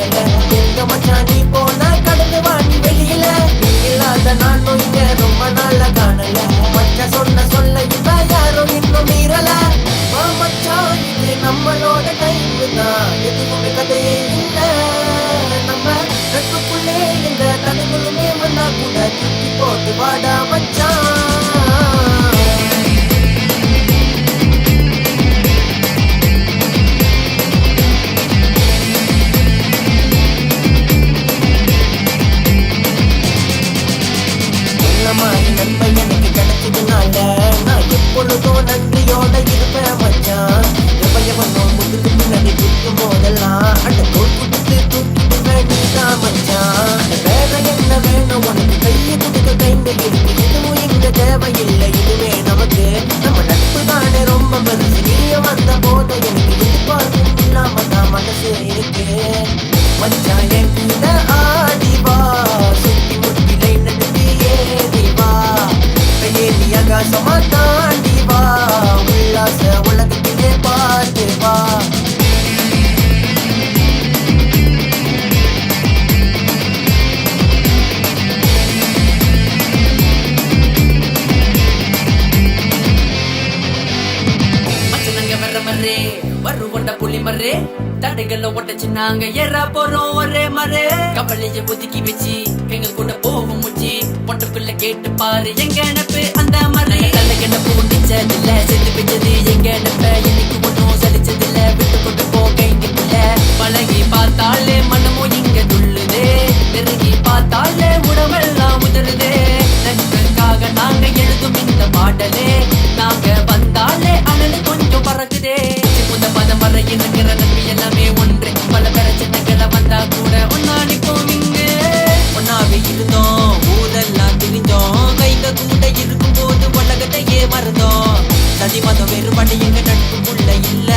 பார்க்கல. எங்க மச்சான் நீ போன கடந்து வாணி வெளியில. நீ இல்லாத நானும் இங்க ரொம்ப நாள காணல. மச்சான் சொன்ன சொல்ல இப்ப யாரும் இன்னும் மீறல. மச்சான் இது நம்மளோட டைம் தான், எதுவுமே கதையே இல்ல. நம்ம நட்புக்குள்ளே இந்த தடைகளுமே வந்தா கூட தூக்கி போட்டு வாடா மச்சான். நன்மை எனக்கு கிடைச்சதுனால நான் எப்பொழுதும் நன்றியோட இருப்பேன் மச்சான். எவையவனும் முதுகு பின்னாடி குத்தும் போதெல்லாம் அட தோல் குடுத்து தூக்கிட்டு வேண்டிதான் மச்சான். வேற என்ன வேணும் உனக்கு, கையை கொடுக்க கைங்க இருக்கு, இதுவும் இங்க தேவையில்லை. இதுவே நமக்கு நம்ம நட்பு தானே ரொம்ப பெருசு. நீய வந்த போது எனக்கு எதிர்பார்ப்பும் இல்லாம தான் மனசு இருக்கு மச்சான். என் கூட ஆடிவா, சுத்தி முட்டிலை நடத்தி ஏறிவா, கையேறி ஆகாசமா தாண்டி வா, உல்லாச உலகத்திலே பார்த்து வா. வரு கொண்ட புலி மரே தடைகளை ஒட்டச்சு நாங்க ஏற போறோம் ஒரே மரே. கவலைய ஒதுக்கி வச்சு எங்க கூட போகும் முச்சி பொட்டுக்குள்ள கேட்டு பாரு எங்க நினைப்பு அந்த மரே. தலை கிணப்பு ஒட்டிச்சதில்ல, செத்து வச்சது எங்க நினைப்ப, இன்னைக்கு ஒன்றும் சலிச்சதில்ல. விட்டு கொண்டு போ கைக்குள்ள பழகி பார்த்தாலே மனமும் இங்க துள்ளுதே, நெருங்கி பார்த்தாலே உடம்பெல்லாம் உதறுதே. நட்புக்காக நாங்க எழுதும் இந்த பாடலே, நாங்க வந்தாலே அனல் கொஞ்சம் பறக்குதே. முத பதம் வர இருக்கிற நட்பு எல்லாமே ஒன்று, பல பிரச்சனைகளை வந்தா கூட ஒன்னா நிப்போம். இங்க ஒன்னாவே இருந்தோம், ஊரெல்லாம் திரிஞ்சோம், கைங்க கூட இருக்கும் போது உலகத்தையே மறந்தோம். சதி மதம் வேறுபாடு எங்க நட்புக்குள்ள இல்ல,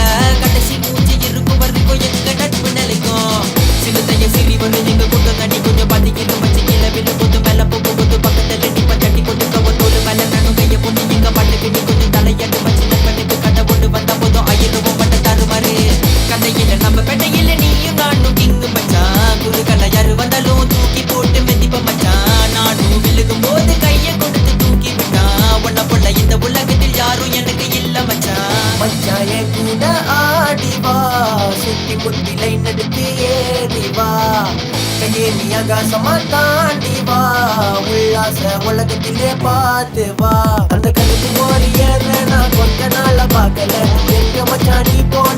கடைசி மூச்சு இருக்கும் வரைக்கும் எங்க நட்பு நிலைக்கும். சிறுத்தைய சிறி வரும் எங்க கூட்டம் தண்ணி கொஞ்சம் பாதிக்கிற வச்சு கீழே விழு போது மேல போகும்போது பக்கத்துல நீ தட்டி கொண்டு கவத்தோடு மேல நானும் கைய பொண்ணு எங்க பாட்டுக்கு நீ கொஞ்சம் தலையாட்டு வச்சு நட்பனுக்கு கடை கொண்டு வந்த போதும் ஆயிரம் பட்ட தருமாறு. கதையில நம்ம பெட்டையில நீயும் நானும் கிங்கு மச்சான், குறுக்கல யாரு வந்தாலும் தூக்கி போட்டு மெதிப்ப மச்சான். நானும் விழுகும் போது கைய கொடுத்து தூக்கி விட்டான், உன்ன போல இந்த உலகத்தில் யாரும் எனக்கு இல்ல மச்சான். மச்சான் என் கூட ஆடிவா, சுத்தி முட்டிலை நடத்தி ஏறிவா, கையேறி ஆகாசமா தாண்டி வா, உல்லாச உலகத்திலே பார்த்து வா. அந்த கணக்கு போற ஏற நான் கொஞ்ச நாள பார்க்கல. எங்க மச்சான் நீ போன